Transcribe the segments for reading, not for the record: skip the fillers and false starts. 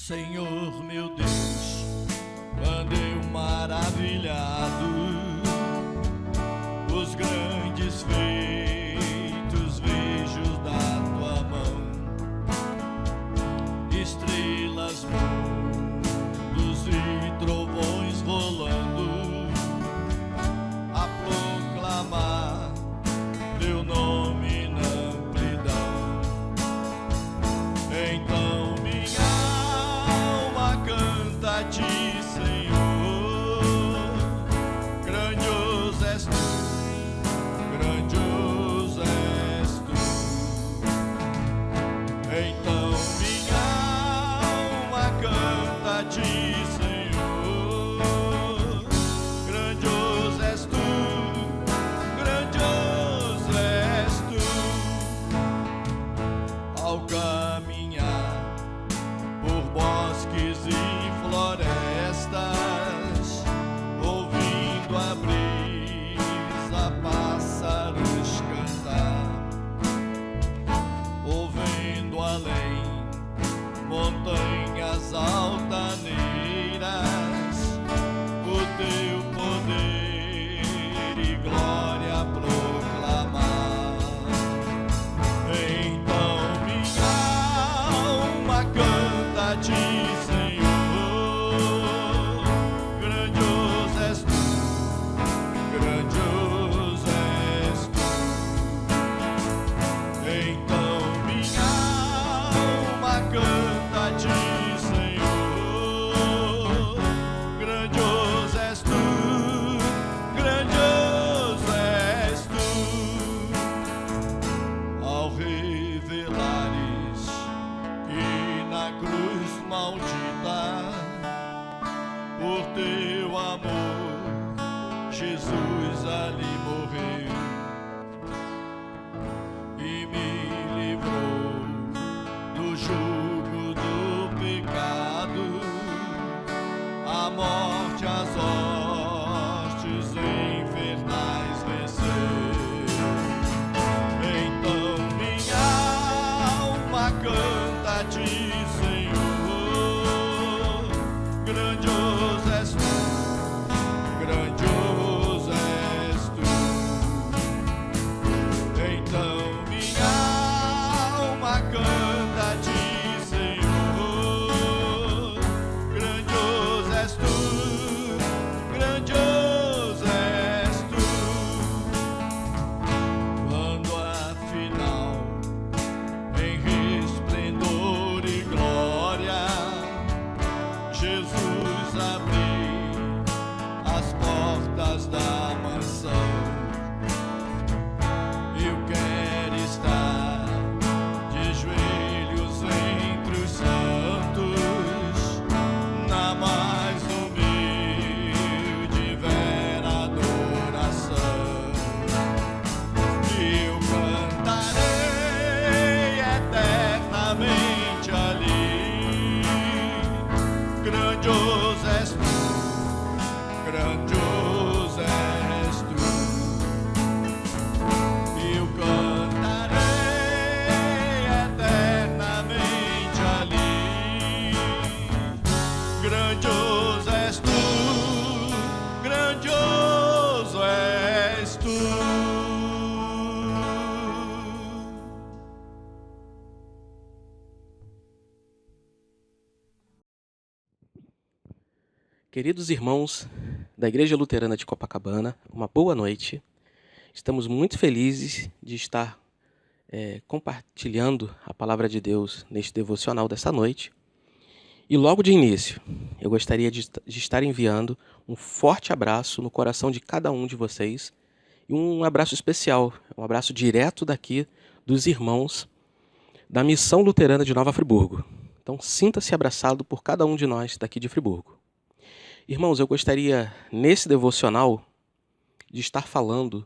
Senhor meu Deus, andei maravilhado, os grandes feitos vejo da tua mão, estrelas, mundos e trovões rolando, a proclamar teu nome na amplidão. Então minha alma canta a ti, Senhor, grandioso és tu, grandioso és tu. Então minha alma canta a ti, Senhor, grandioso és tu, grandioso és tu. Ao caminhar por bosques e florestas, ouvindo a brisa, pássaros cantar, ouvindo além montanhas altaneiras, o teu poder e glória proclamar. Então minha alma canta a ti, Senhor, grandioso és tu, grandioso és tu. Então minha alma canta a ti, Senhor, grandioso és tu, grandioso és tu. Ao revelares que na cruz maldita, por teu amor, Jesus ali morreu e me livrou do jugo do pecado, a morte, as hostes infernais venceu. Então minha alma canta a ti, Senhor, grandioso és tu, grandioso és tu. Então minha alma canta a ti, Senhor, grandioso és tu, grandioso és tu. Quando afinal em resplendor e glória Jesus abriu as portas da mansão, eu quero estar de joelhos entre os santos, na mais humilde e vera adoração. Eu cantarei eternamente ali, grandioso és tu, grandioso és tu. Eu cantarei eternamente ali, grandioso és tu, grandioso és tu. Queridos irmãos da Igreja Luterana de Copacabana, uma boa noite. Estamos muito felizes de estar compartilhando a palavra de Deus neste devocional dessa noite. E logo de início, eu gostaria de estar enviando um forte abraço no coração de cada um de vocês e um abraço especial, um abraço direto daqui dos irmãos da Missão Luterana de Nova Friburgo. Então, sinta-se abraçado por cada um de nós daqui de Friburgo. Irmãos, eu gostaria, nesse devocional, de estar falando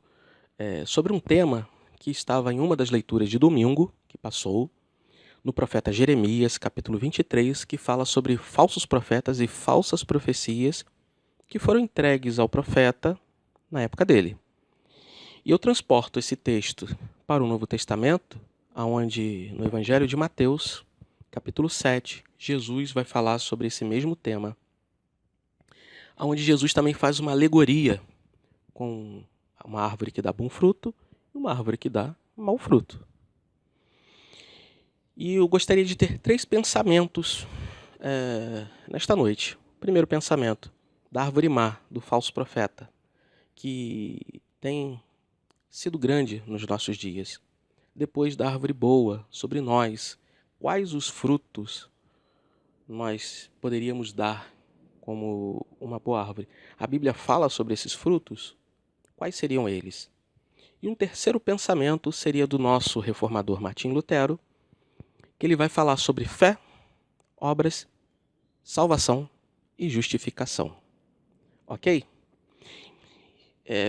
sobre um tema que estava em uma das leituras de domingo, que passou, no profeta Jeremias, capítulo 23, que fala sobre falsos profetas e falsas profecias que foram entregues ao profeta na época dele. E eu transporto esse texto para o Novo Testamento, onde no Evangelho de Mateus, capítulo 7, Jesus vai falar sobre esse mesmo tema, onde Jesus também faz uma alegoria com uma árvore que dá bom fruto e uma árvore que dá mau fruto. E eu gostaria de ter 3 pensamentos nesta noite. Primeiro pensamento, da árvore má, do falso profeta, que tem sido grande nos nossos dias. Depois da árvore boa, sobre nós, quais os frutos nós poderíamos dar como uma boa árvore? A Bíblia fala sobre esses frutos? Quais seriam eles? E um terceiro pensamento seria do nosso reformador Martim Lutero, que ele vai falar sobre fé, obras, salvação e justificação. Ok?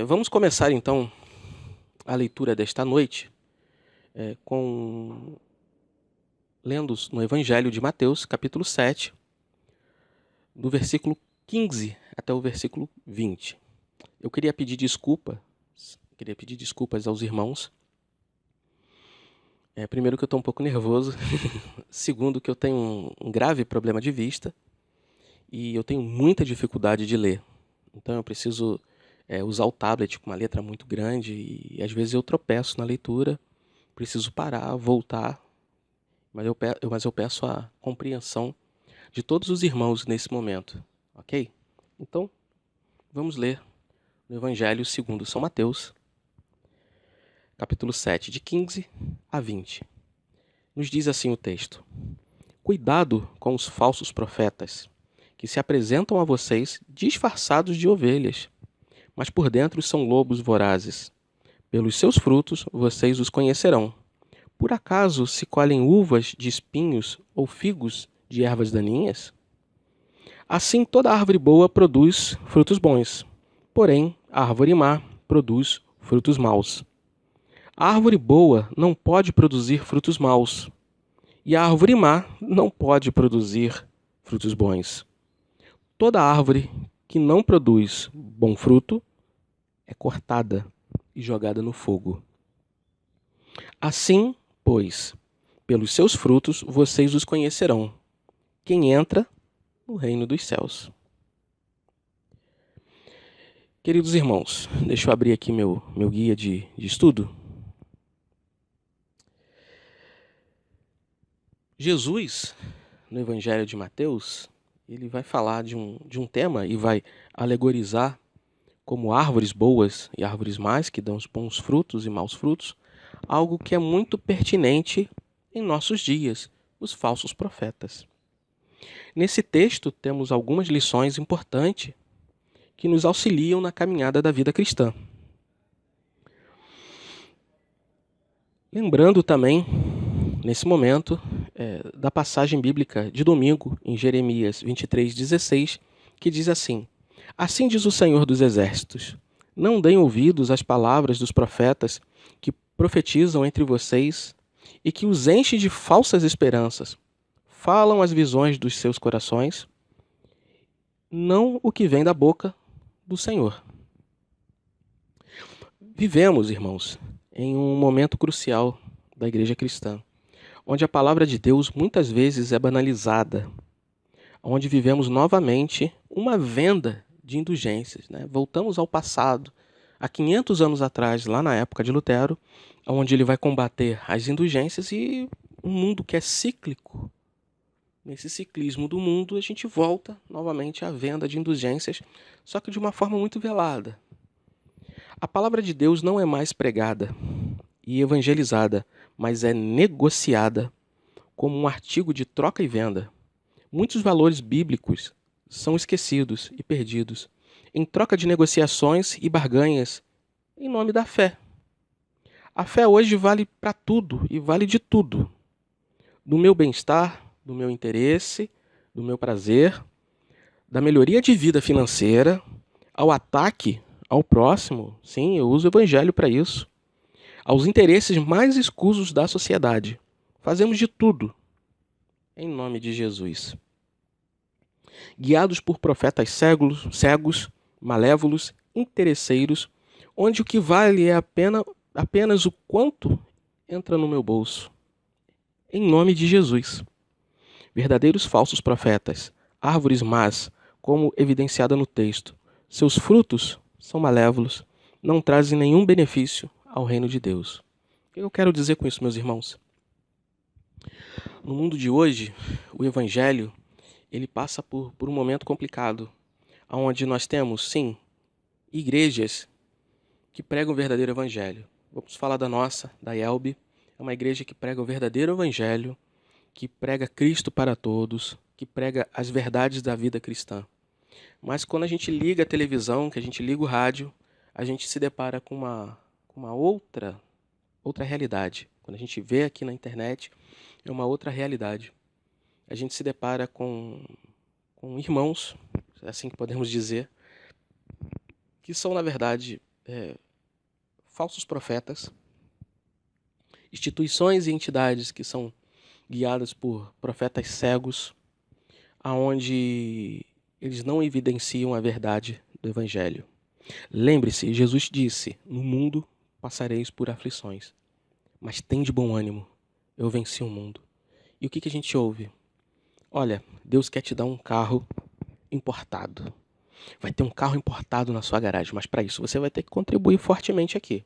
Vamos começar então a leitura desta noite lendo no Evangelho de Mateus, capítulo 7, do versículo 15 até o versículo 20. Eu queria pedir desculpas aos irmãos. Primeiro que eu estou um pouco nervoso, segundo que eu tenho um grave problema de vista e eu tenho muita dificuldade de ler. Então eu preciso usar o tablet com uma letra muito grande e às vezes eu tropeço na leitura, preciso parar, voltar, mas eu peço a compreensão de todos os irmãos nesse momento, ok? Então, vamos ler no Evangelho segundo São Mateus, capítulo 7, de 15 a 20. Nos diz assim o texto: Cuidado com os falsos profetas, que se apresentam a vocês disfarçados de ovelhas, mas por dentro são lobos vorazes. Pelos seus frutos vocês os conhecerão. Por acaso se colhem uvas de espinhos ou figos de ervas daninhas? Assim toda árvore boa produz frutos bons, porém a árvore má produz frutos maus. A árvore boa não pode produzir frutos maus, e a árvore má não pode produzir frutos bons. Toda árvore que não produz bom fruto é cortada e jogada no fogo. Assim, pois, pelos seus frutos vocês os conhecerão. Quem entra no reino dos céus. Queridos irmãos, deixa eu abrir aqui meu guia de estudo. Jesus, no Evangelho de Mateus, ele vai falar de um tema e vai alegorizar como árvores boas e árvores más, que dão os bons frutos e maus frutos, algo que é muito pertinente em nossos dias, os falsos profetas. Nesse texto temos algumas lições importantes que nos auxiliam na caminhada da vida cristã. Lembrando também, nesse momento, da passagem bíblica de domingo, em Jeremias 23:16, que diz assim: Assim diz o Senhor dos Exércitos, não deem ouvidos às palavras dos profetas que profetizam entre vocês e que os enchem de falsas esperanças. Falam as visões dos seus corações, não o que vem da boca do Senhor. Vivemos, irmãos, em um momento crucial da igreja cristã, onde a palavra de Deus muitas vezes é banalizada, onde vivemos novamente uma venda de indulgências. Voltamos ao passado, há 500 anos atrás, lá na época de Lutero, onde ele vai combater as indulgências e um mundo que é cíclico. Nesse ciclismo do mundo, a gente volta novamente à venda de indulgências, só que de uma forma muito velada. A palavra de Deus não é mais pregada e evangelizada, mas é negociada como um artigo de troca e venda. Muitos valores bíblicos são esquecidos e perdidos em troca de negociações e barganhas em nome da fé. A fé hoje vale para tudo e vale de tudo. Do meu bem-estar, do meu interesse, do meu prazer, da melhoria de vida financeira, ao ataque ao próximo, sim, eu uso o evangelho para isso, aos interesses mais escusos da sociedade. Fazemos de tudo em nome de Jesus. Guiados por profetas cegos, malévolos, interesseiros, onde o que vale é apenas o quanto entra no meu bolso. Em nome de Jesus. verdadeiros falsos profetas, árvores más, como evidenciada no texto. Seus frutos são malévolos, não trazem nenhum benefício ao reino de Deus. O que eu quero dizer com isso, meus irmãos? No mundo de hoje, o evangelho ele passa por um momento complicado, onde nós temos, sim, igrejas que pregam o verdadeiro evangelho. Vamos falar da nossa, da IELB. É uma igreja que prega o verdadeiro evangelho, que prega Cristo para todos, que prega as verdades da vida cristã. Mas quando a gente liga a televisão, que a gente liga o rádio, a gente se depara com uma outra realidade. Quando a gente vê aqui na internet, é uma outra realidade. A gente se depara com irmãos, assim que podemos dizer, que são, na verdade, falsos profetas, instituições e entidades que são guiadas por profetas cegos, aonde eles não evidenciam a verdade do Evangelho. Lembre-se, Jesus disse, no mundo passareis por aflições, mas tende bom ânimo, eu venci o mundo. E o que a gente ouve? Olha, Deus quer te dar um carro importado. Vai ter um carro importado na sua garagem, mas para isso você vai ter que contribuir fortemente aqui.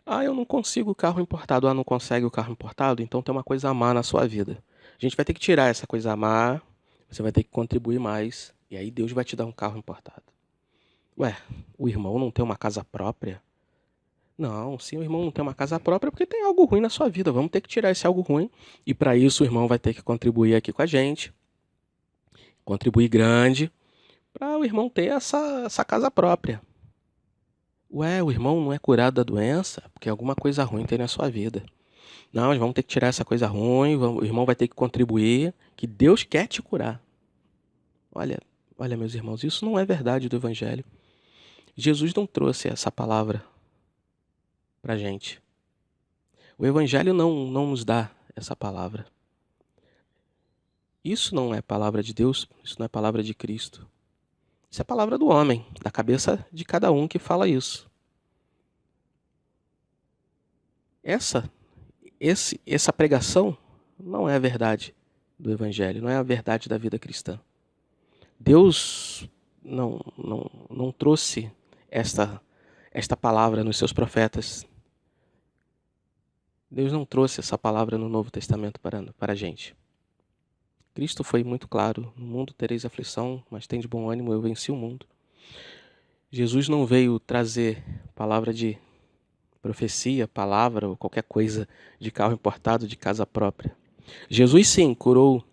Ah, eu não consigo o carro importado. Ah, não consegue o carro importado? Então tem uma coisa a má na sua vida. A gente vai ter que tirar essa coisa a má, você vai ter que contribuir mais, e aí Deus vai te dar um carro importado. Ué, o irmão não tem uma casa própria? Não, se o irmão não tem uma casa própria, é porque tem algo ruim na sua vida. Vamos ter que tirar esse algo ruim, e para isso o irmão vai ter que contribuir aqui com a gente, contribuir grande, para o irmão ter essa casa própria. Ué, o irmão não é curado da doença porque alguma coisa ruim tem na sua vida. Não, nós vamos ter que tirar essa coisa ruim, o irmão vai ter que contribuir, que Deus quer te curar. Olha, meus irmãos, isso não é verdade do Evangelho. Jesus não trouxe essa palavra pra gente. O Evangelho não nos dá essa palavra. Isso não é palavra de Deus, isso não é palavra de Cristo. Isso é palavra do homem, da cabeça de cada um que fala isso. Essa pregação não é a verdade do Evangelho, não é a verdade da vida cristã. Deus não trouxe esta palavra nos seus profetas. Deus não trouxe essa palavra no Novo Testamento para a gente. Cristo foi muito claro, no mundo tereis aflição, mas tende bom ânimo, eu venci o mundo. Jesus não veio trazer palavra de profecia, palavra ou qualquer coisa de carro importado, de casa própria. Jesus sim curou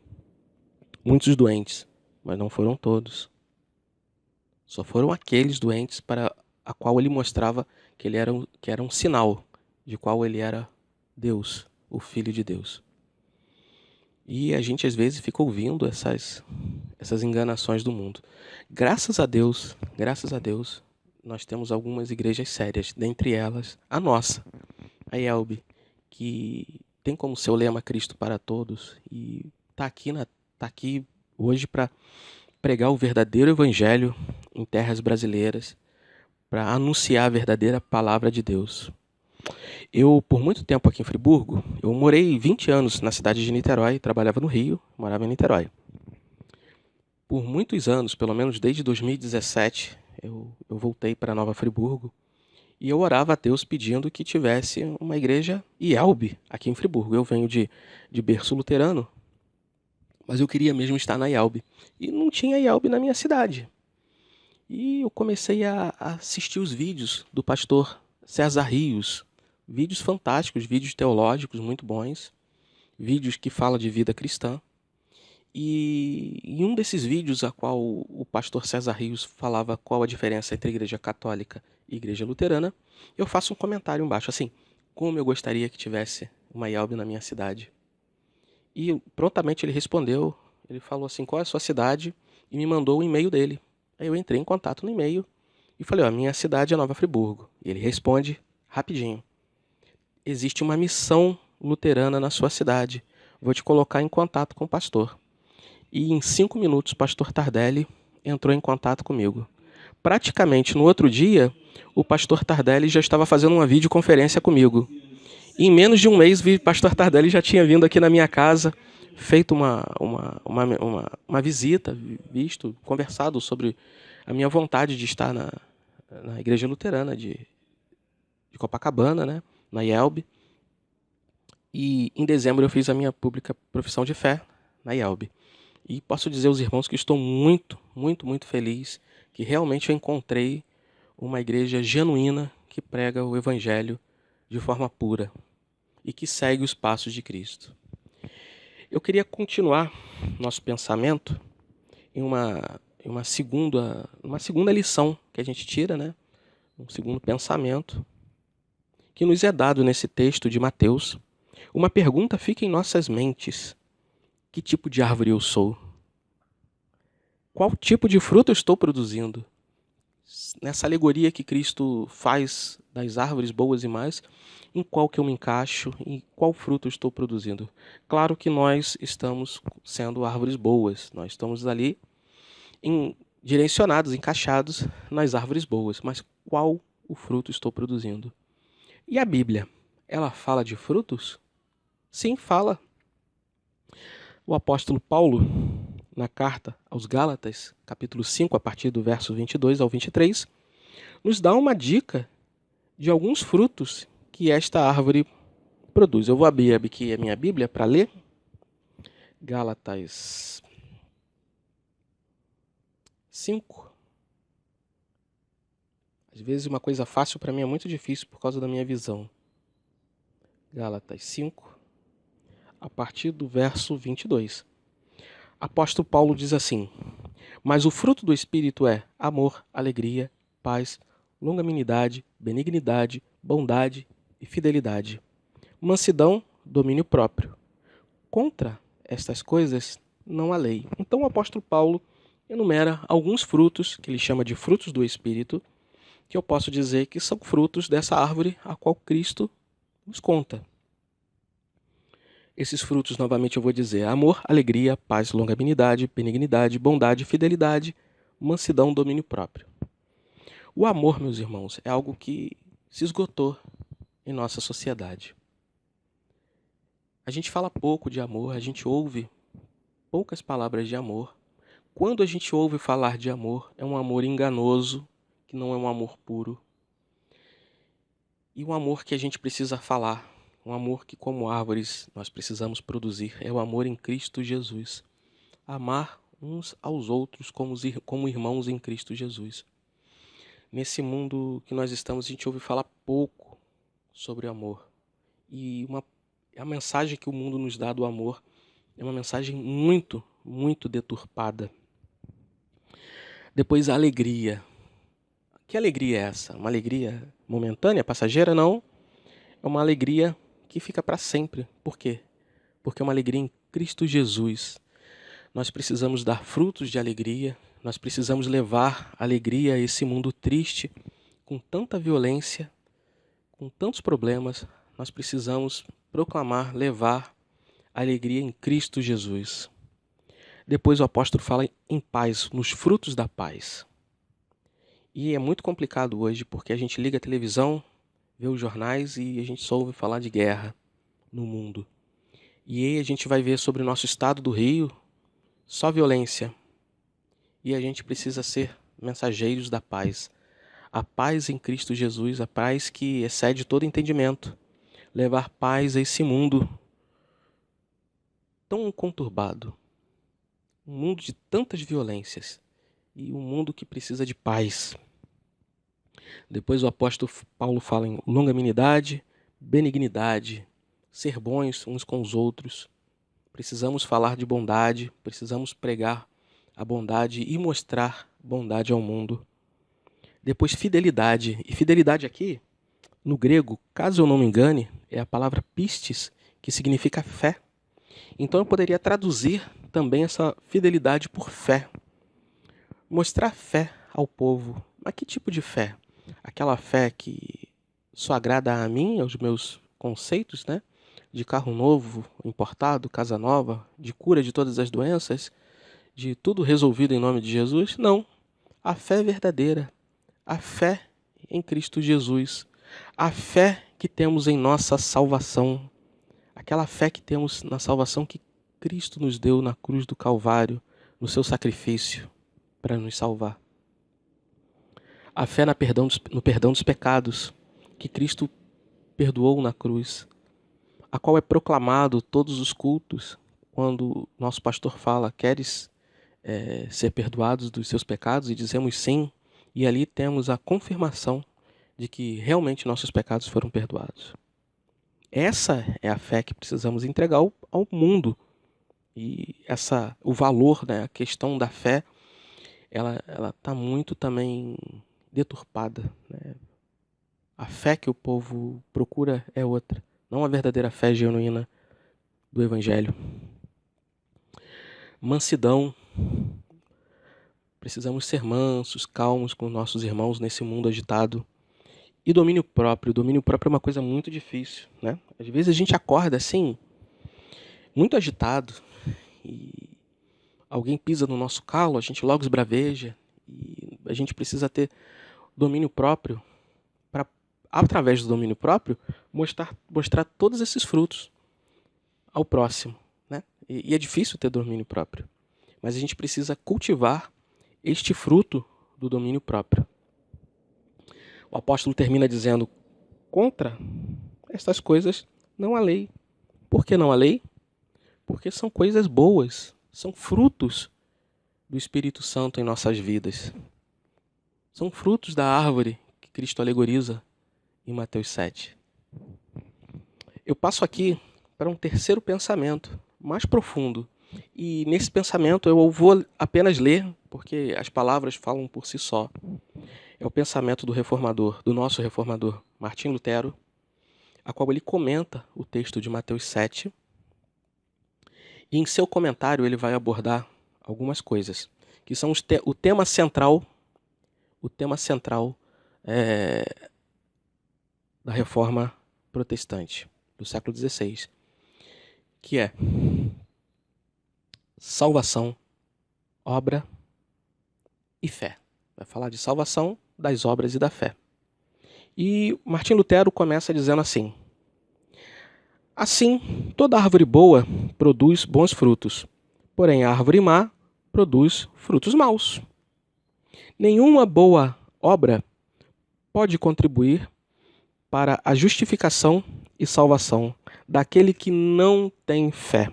muitos doentes, mas não foram todos. Só foram aqueles doentes para a qual ele mostrava que era um sinal de qual ele era Deus, o Filho de Deus. E a gente às vezes fica ouvindo essas enganações do mundo. Graças a Deus, nós temos algumas igrejas sérias, dentre elas a nossa, a IELB, que tem como seu lema Cristo para todos e está aqui hoje para pregar o verdadeiro evangelho em terras brasileiras, para anunciar a verdadeira palavra de Deus. Eu, por muito tempo aqui em Friburgo, eu morei 20 anos na cidade de Niterói, trabalhava no Rio, morava em Niterói. Por muitos anos, pelo menos desde 2017, eu voltei para Nova Friburgo e eu orava a Deus pedindo que tivesse uma igreja IELB aqui em Friburgo. Eu venho de berço luterano, mas eu queria mesmo estar na IELB. E não tinha IELB na minha cidade. E eu comecei a assistir os vídeos do pastor César Rios, vídeos fantásticos, vídeos teológicos muito bons, vídeos que falam de vida cristã. E em um desses vídeos, a qual o pastor César Rios falava qual a diferença entre a igreja católica e a igreja luterana, eu faço um comentário embaixo, assim, como eu gostaria que tivesse uma IELB na minha cidade. E prontamente ele respondeu, ele falou assim, qual é a sua cidade? E me mandou o e-mail dele. Aí eu entrei em contato no e-mail e falei, a minha cidade é Nova Friburgo. E ele responde rapidinho, existe uma missão luterana na sua cidade, vou te colocar em contato com o pastor. E em 5 minutos o pastor Tardelli entrou em contato comigo. Praticamente no outro dia, o pastor Tardelli já estava fazendo uma videoconferência comigo. E em menos de um mês, o pastor Tardelli já tinha vindo aqui na minha casa feito uma visita, visto, conversado sobre a minha vontade de estar na Igreja Luterana de Copacabana, né, na IELB. E em dezembro eu fiz a minha pública profissão de fé na IELB. E posso dizer aos irmãos que estou muito, muito, muito feliz que realmente eu encontrei uma igreja genuína que prega o Evangelho de forma pura e que segue os passos de Cristo. Eu queria continuar nosso pensamento em uma segunda lição que a gente tira, né? Um segundo pensamento que nos é dado nesse texto de Mateus. Uma pergunta fica em nossas mentes: que tipo de árvore eu sou? Qual tipo de fruto eu estou produzindo? Nessa alegoria que Cristo faz das árvores boas e más, em qual que eu me encaixo, em qual fruto eu estou produzindo? Claro que nós estamos sendo árvores boas, nós estamos ali direcionados, encaixados nas árvores boas, mas qual o fruto estou produzindo? E a Bíblia, ela fala de frutos? Sim, fala. O apóstolo Paulo, na carta aos Gálatas, capítulo 5, a partir do verso 22 ao 23, nos dá uma dica de alguns frutos que esta árvore produz. Eu vou abrir aqui a minha Bíblia para ler. Gálatas 5. Às vezes uma coisa fácil para mim é muito difícil por causa da minha visão. Gálatas 5, a partir do verso 22. Apóstolo Paulo diz assim: mas o fruto do Espírito é amor, alegria, paz, longanimidade, benignidade, bondade e fidelidade. Mansidão, domínio próprio. Contra estas coisas não há lei. Então o apóstolo Paulo enumera alguns frutos, que ele chama de frutos do Espírito, que eu posso dizer que são frutos dessa árvore a qual Cristo nos conta. Esses frutos, novamente eu vou dizer: amor, alegria, paz, longanimidade, benignidade, bondade, fidelidade, mansidão, domínio próprio. O amor, meus irmãos, é algo que se esgotou em nossa sociedade. A gente fala pouco de amor, a gente ouve poucas palavras de amor. Quando a gente ouve falar de amor, é um amor enganoso, que não é um amor puro. E um amor que a gente precisa falar, um amor que, como árvores, nós precisamos produzir, é o amor em Cristo Jesus. Amar uns aos outros como irmãos em Cristo Jesus. Nesse mundo que nós estamos, a gente ouve falar pouco sobre amor. E a mensagem que o mundo nos dá do amor é uma mensagem muito, muito deturpada. Depois a alegria. Que alegria é essa? Uma alegria momentânea, passageira? Não. É uma alegria que fica para sempre. Por quê? Porque é uma alegria em Cristo Jesus. Nós precisamos dar frutos de alegria, nós precisamos levar alegria a esse mundo triste, com tanta violência, com tantos problemas. Nós precisamos proclamar, levar alegria em Cristo Jesus. Depois o apóstolo fala em paz, nos frutos da paz. E é muito complicado hoje, porque a gente liga a televisão, vê os jornais e a gente só ouve falar de guerra no mundo. E aí a gente vai ver sobre o nosso estado do Rio, só violência. E a gente precisa ser mensageiros da paz. A paz em Cristo Jesus, a paz que excede todo entendimento. Levar paz a esse mundo tão conturbado. Um mundo de tantas violências. E um mundo que precisa de paz. Depois o apóstolo Paulo fala em longanimidade, benignidade, ser bons uns com os outros. Precisamos falar de bondade, precisamos pregar a bondade e mostrar bondade ao mundo. Depois fidelidade. E fidelidade aqui, no grego, caso eu não me engane, é a palavra pistis, que significa fé. Então eu poderia traduzir também essa fidelidade por fé. Mostrar fé ao povo. Mas que tipo de fé? Aquela fé que só agrada a mim, aos meus conceitos, né? De carro novo, importado, casa nova, de cura de todas as doenças, de tudo resolvido em nome de Jesus? Não. A fé verdadeira, a fé em Cristo Jesus, a fé que temos em nossa salvação, aquela fé que temos na salvação que Cristo nos deu na cruz do Calvário, no seu sacrifício, para nos salvar. A fé no perdão dos pecados, que Cristo perdoou na cruz, a qual é proclamado todos os cultos, quando nosso pastor fala, queres ser perdoados dos seus pecados? E dizemos sim, e ali temos a confirmação de que realmente nossos pecados foram perdoados. Essa é a fé que precisamos entregar ao mundo. E o valor, né, a questão da fé, ela está muito também deturpada, né? A fé que o povo procura é outra, não a verdadeira fé genuína do Evangelho. Mansidão. Precisamos ser mansos, calmos com nossos irmãos nesse mundo agitado. E domínio próprio. Domínio próprio é uma coisa muito difícil, né? Às vezes a gente acorda assim, muito agitado, e alguém pisa no nosso calo, a gente logo esbraveja, e a gente precisa ter domínio próprio para, através do domínio próprio, mostrar todos esses frutos ao próximo, né? E é difícil ter domínio próprio, mas a gente precisa cultivar este fruto do domínio próprio. O apóstolo termina dizendo, contra estas coisas não há lei. Por que não há lei? Porque são coisas boas, são frutos do Espírito Santo em nossas vidas. São frutos da árvore que Cristo alegoriza em Mateus 7. Eu passo aqui para um terceiro pensamento, mais profundo. E nesse pensamento eu vou apenas ler, porque as palavras falam por si só. É o pensamento do nosso reformador, Martim Lutero, a qual ele comenta o texto de Mateus 7. E em seu comentário ele vai abordar algumas coisas, que são o tema central da Reforma Protestante do século XVI, que é salvação, obra e fé. Vai falar de salvação, das obras e da fé. E Martim Lutero começa dizendo assim: assim, toda árvore boa produz bons frutos, porém a árvore má produz frutos maus. Nenhuma boa obra pode contribuir para a justificação e salvação daquele que não tem fé.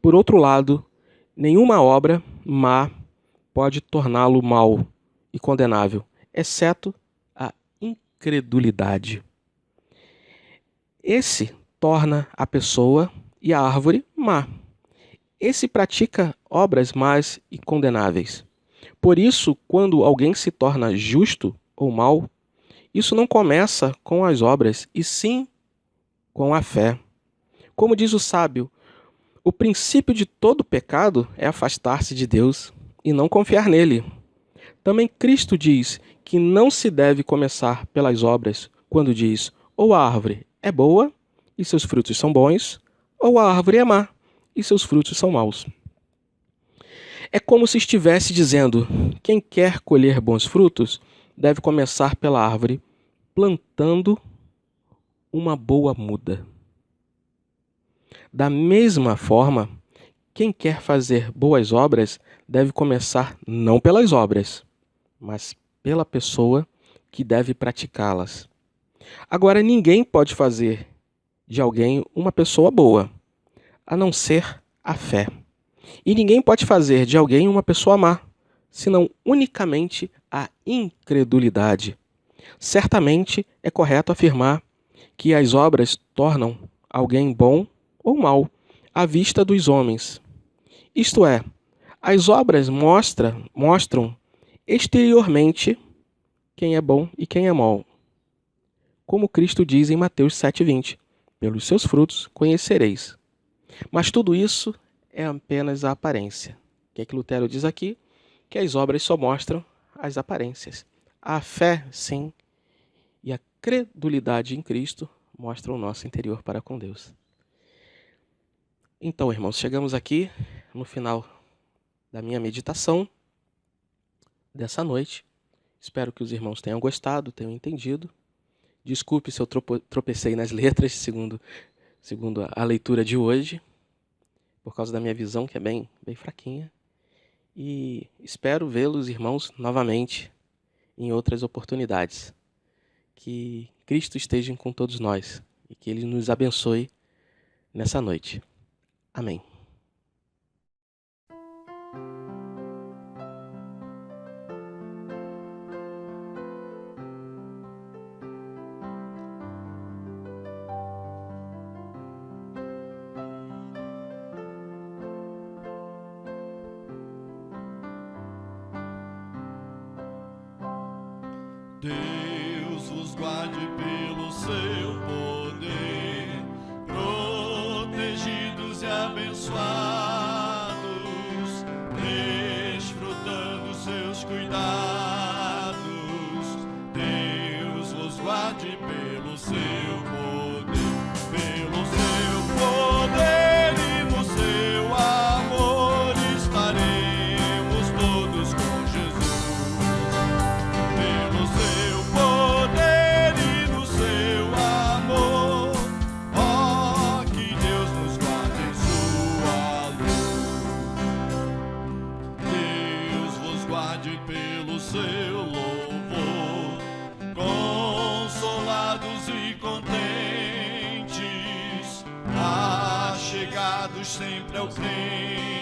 Por outro lado, nenhuma obra má pode torná-lo mau e condenável, exceto a incredulidade. Esse torna a pessoa e a árvore má. Esse pratica obras más e condenáveis. Por isso, quando alguém se torna justo ou mau, isso não começa com as obras, e sim com a fé. Como diz o sábio, o princípio de todo pecado é afastar-se de Deus e não confiar nele. Também Cristo diz que não se deve começar pelas obras, quando diz, ou a árvore é boa e seus frutos são bons, ou a árvore é má e seus frutos são maus. É como se estivesse dizendo, quem quer colher bons frutos deve começar pela árvore, plantando uma boa muda. Da mesma forma, quem quer fazer boas obras deve começar não pelas obras, mas pela pessoa que deve praticá-las. Agora, ninguém pode fazer de alguém uma pessoa boa, a não ser a fé. E ninguém pode fazer de alguém uma pessoa má, senão unicamente a incredulidade. Certamente é correto afirmar que as obras tornam alguém bom ou mau à vista dos homens. Isto é, as obras mostram exteriormente quem é bom e quem é mau. Como Cristo diz em Mateus 7,20, pelos seus frutos conhecereis. Mas tudo isso é apenas a aparência. O que é que Lutero diz aqui? Que as obras só mostram as aparências. A fé, sim, e a credulidade em Cristo mostram o nosso interior para com Deus. Então, irmãos, chegamos aqui no final da minha meditação dessa noite. Espero que os irmãos tenham gostado, tenham entendido. Desculpe se eu tropecei nas letras, segundo a leitura de hoje. por causa da minha visão, que é bem fraquinha. E espero vê-los, irmãos, novamente em outras oportunidades. Que Cristo esteja com todos nós e que Ele nos abençoe nessa noite. Amém. Deus vos guarde pelo seu poder, protegidos e abençoados, desfrutando seus cuidados. Deus vos guarde pelo seu poder, pelo seu poder e no seu amor estaremos todos com Jesus. Pelo seu poder e no seu amor, ó, que Deus nos guarde em sua luz. Deus vos guarde pelo seu louvor, consolados e contentes, achegados sempre ao crente.